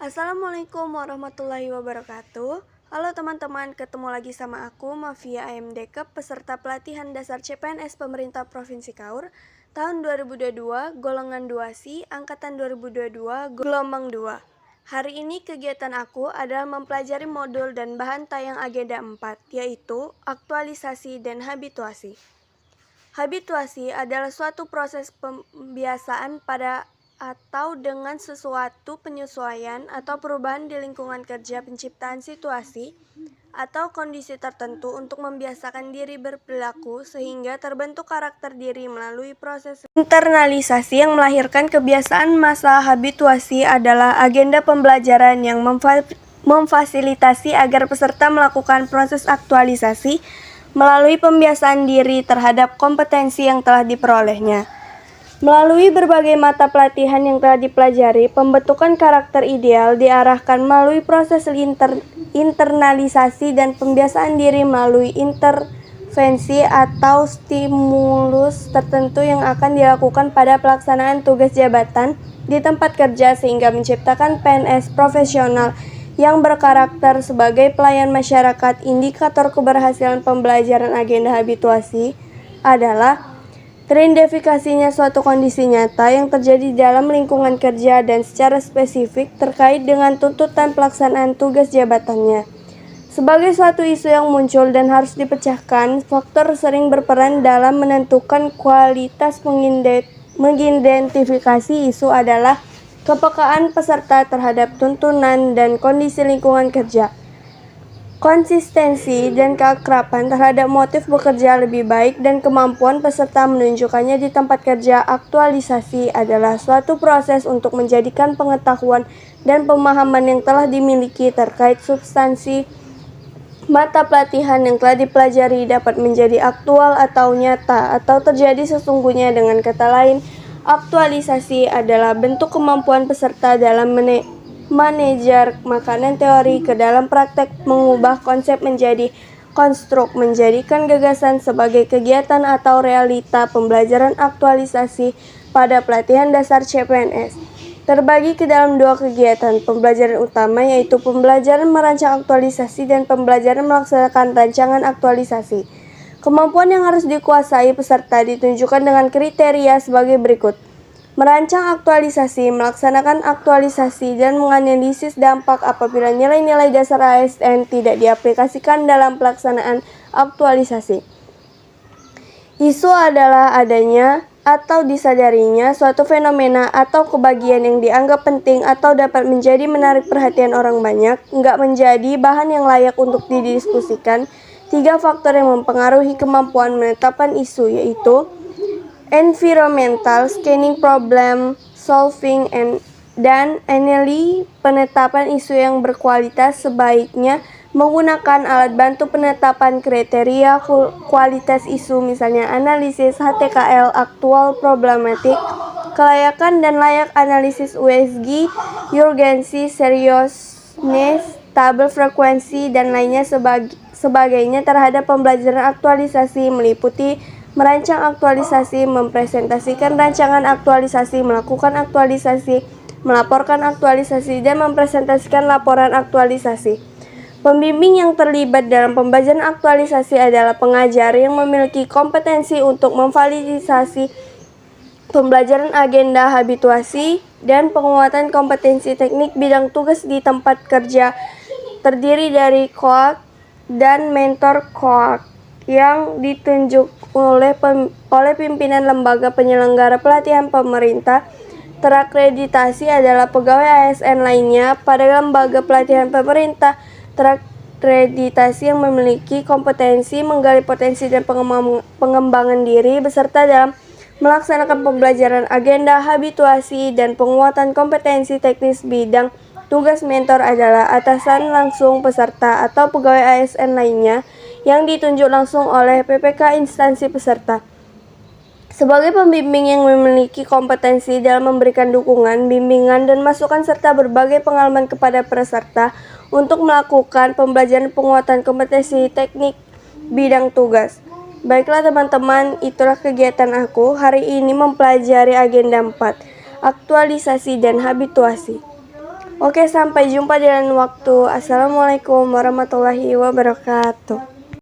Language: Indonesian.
Assalamualaikum warahmatullahi wabarakatuh. Halo teman-teman, ketemu lagi sama aku Mafia AMDK, peserta pelatihan dasar CPNS Pemerintah Provinsi Kaur tahun 2022, golongan 2C, angkatan 2022, gelombang 2. Hari ini kegiatan aku adalah mempelajari modul dan bahan tayang agenda 4, yaitu aktualisasi dan habituasi. Habituasi adalah suatu proses pembiasaan pada atau dengan sesuatu penyesuaian atau perubahan di lingkungan kerja, penciptaan situasi atau kondisi tertentu untuk membiasakan diri berperilaku sehingga terbentuk karakter diri melalui proses internalisasi yang melahirkan kebiasaan. Masa habituasi adalah agenda pembelajaran yang memfasilitasi agar peserta melakukan proses aktualisasi melalui pembiasaan diri terhadap kompetensi yang telah diperolehnya. Melalui berbagai mata pelatihan yang telah dipelajari, pembentukan karakter ideal diarahkan melalui proses internalisasi dan pembiasaan diri melalui intervensi atau stimulus tertentu yang akan dilakukan pada pelaksanaan tugas jabatan di tempat kerja sehingga menciptakan PNS profesional yang berkarakter sebagai pelayan masyarakat. Indikator keberhasilan pembelajaran agenda habituasi adalah teridentifikasinya suatu kondisi nyata yang terjadi dalam lingkungan kerja dan secara spesifik terkait dengan tuntutan pelaksanaan tugas jabatannya. Sebagai suatu isu yang muncul dan harus dipecahkan, faktor sering berperan dalam menentukan kualitas mengidentifikasi isu adalah kepekaan peserta terhadap tuntunan dan kondisi lingkungan kerja, konsistensi dan keakraban terhadap motif bekerja lebih baik, dan kemampuan peserta menunjukkannya di tempat kerja. Aktualisasi adalah suatu proses untuk menjadikan pengetahuan dan pemahaman yang telah dimiliki terkait substansi mata pelatihan yang telah dipelajari dapat menjadi aktual atau nyata atau terjadi sesungguhnya. Dengan kata lain, aktualisasi adalah bentuk kemampuan peserta dalam manajer makanan teori ke dalam praktek, mengubah konsep menjadi konstruk, menjadikan gagasan sebagai kegiatan atau realita. Pembelajaran aktualisasi pada pelatihan dasar CPNS terbagi ke dalam dua kegiatan pembelajaran utama, yaitu pembelajaran merancang aktualisasi dan pembelajaran melaksanakan rancangan aktualisasi. Kemampuan yang harus dikuasai peserta ditunjukkan dengan kriteria sebagai berikut: merancang aktualisasi, melaksanakan aktualisasi, dan menganalisis dampak apabila nilai-nilai dasar ASN tidak diaplikasikan dalam pelaksanaan aktualisasi. Isu adalah adanya atau disadarinya suatu fenomena atau kebagian yang dianggap penting atau dapat menjadi menarik perhatian orang banyak, nggak menjadi bahan yang layak untuk didiskusikan. 3 faktor yang mempengaruhi kemampuan menetapkan isu, yaitu environmental, scanning, problem solving, dan analisis. Penetapan isu yang berkualitas sebaiknya menggunakan alat bantu penetapan kriteria kualitas isu, misalnya analisis HTKL, aktual problematik, kelayakan dan layak, analisis USG, urgensi, seriousness, tabel frekuensi, dan lainnya sebagainya. Terhadap pembelajaran aktualisasi meliputi merancang aktualisasi, mempresentasikan rancangan aktualisasi, melakukan aktualisasi, melaporkan aktualisasi, dan mempresentasikan laporan aktualisasi. Pembimbing yang terlibat dalam pembelajaran aktualisasi adalah pengajar yang memiliki kompetensi untuk memfasilitasi pembelajaran agenda habituasi dan penguatan kompetensi teknik bidang tugas di tempat kerja, terdiri dari coach dan mentor coach yang ditunjuk oleh pimpinan lembaga penyelenggara pelatihan pemerintah. Terakreditasi adalah pegawai ASN lainnya pada lembaga pelatihan pemerintah. Terakreditasi yang memiliki kompetensi menggali potensi dan pengembangan diri beserta dalam melaksanakan pembelajaran agenda habituasi dan penguatan kompetensi teknis bidang tugas. Mentor adalah atasan langsung peserta atau pegawai ASN lainnya yang ditunjuk langsung oleh PPK instansi peserta. Sebagai pembimbing yang memiliki kompetensi dalam memberikan dukungan, bimbingan, dan masukan serta berbagai pengalaman kepada peserta untuk melakukan pembelajaran penguatan kompetensi teknik bidang tugas. Baiklah teman-teman, itulah kegiatan aku hari ini mempelajari agenda 4, aktualisasi dan habituasi. Oke, sampai jumpa di lain waktu. Assalamualaikum warahmatullahi wabarakatuh.